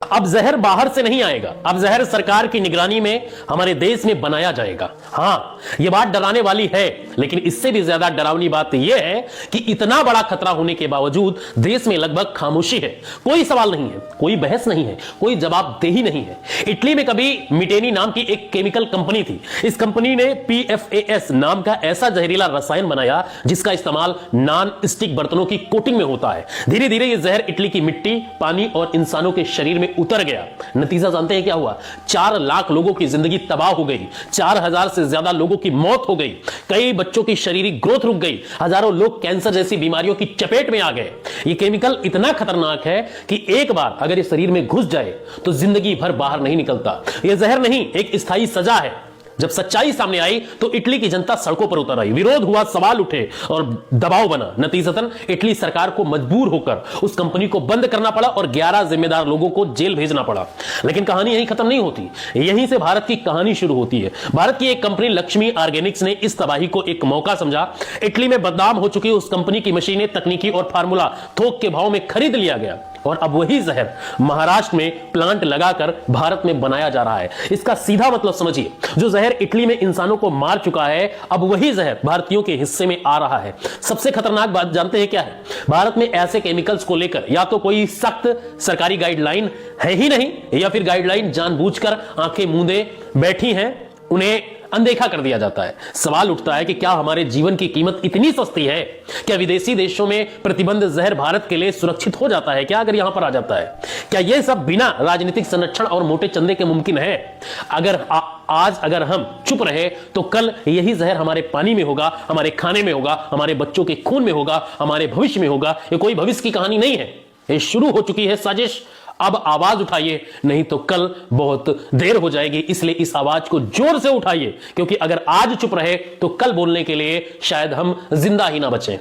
अब जहर बाहर से नहीं आएगा, अब जहर सरकार की निगरानी में हमारे देश में बनाया जाएगा। हां, यह बात डराने वाली है, लेकिन इससे भी ज्यादा डरावनी बात यह है कि इतना बड़ा खतरा होने के बावजूद देश में लगभग खामोशी है। कोई सवाल नहीं है, कोई बहस नहीं है, कोई जवाबदेही नहीं है। इटली में कभी मिटेनी नाम की एक केमिकल कंपनी थी। इस कंपनी ने PFAS नाम का ऐसा जहरीला रसायन बनाया जिसका इस्तेमाल नॉन स्टिक बर्तनों की कोटिंग में होता है। धीरे धीरे यह जहर इटली की मिट्टी, पानी और इंसानों के शरीर में उतर गया। नतीजा जानते हैं क्या हुआ? 4 लाख लोगों की जिंदगी तबाह हो गई, 4000 से ज्यादा लोगों की मौत हो गई, कई बच्चों की शारीरिक ग्रोथ रुक गई, हजारों लोग कैंसर जैसी बीमारियों की चपेट में आ गए। यह केमिकल इतना खतरनाक है कि एक बार अगर यह शरीर में घुस जाए तो जिंदगी भर बाहर नहीं निकलता। यह जहर नहीं, एक स्थायी सजा है। जब सच्चाई सामने आई तो इटली की जनता सड़कों पर उतर आई, विरोध हुआ, सवाल उठे और दबाव बना। नतीजतन इटली सरकार को मजबूर होकर उस कंपनी को बंद करना पड़ा और 11 जिम्मेदार लोगों को जेल भेजना पड़ा। लेकिन कहानी यहीं खत्म नहीं होती, यहीं से भारत की कहानी शुरू होती है। भारत की एक कंपनी लक्ष्मी ऑर्गेनिक्स ने इस तबाही को एक मौका समझा। इटली में बदनाम हो चुकी उस कंपनी की मशीनें, तकनीकी और फार्मूला थोक के भाव में खरीद लिया गया और अब वही जहर महाराष्ट्र में प्लांट लगाकर भारत में बनाया जा रहा है। इसका सीधा मतलब समझिए, जो जहर इटली में इंसानों को मार चुका है, अब वही जहर भारतीयों के हिस्से में आ रहा है। सबसे खतरनाक बात जानते हैं क्या है? भारत में ऐसे केमिकल्स को लेकर या तो कोई सख्त सरकारी गाइडलाइन है ही नहीं, या फिर गाइडलाइन जानबूझकर आंखें मूंदे बैठी हैं, उन्हें अनदेखा कर दिया जाता है। सवाल उठता है कि क्या हमारे जीवन की कीमत इतनी सस्ती है? क्या विदेशी देशों में प्रतिबंध जहर भारत के लिए सुरक्षित हो जाता है क्या अगर यहां पर आ जाता है? क्या यह सब बिना राजनीतिक संरक्षण और मोटे चंदे के मुमकिन है? आज अगर हम चुप रहे तो कल यही जहर हमारे पानी में होगा, हमारे खाने में होगा, हमारे बच्चों के खून में होगा, हमारे भविष्य में होगा। यह कोई भविष्य की कहानी नहीं है, यह शुरू हो चुकी है साजिश। अब आवाज उठाइए, नहीं तो कल बहुत देर हो जाएगी। इसलिए इस आवाज को जोर से उठाइए, क्योंकि अगर आज चुप रहे तो कल बोलने के लिए शायद हम जिंदा ही ना बचें।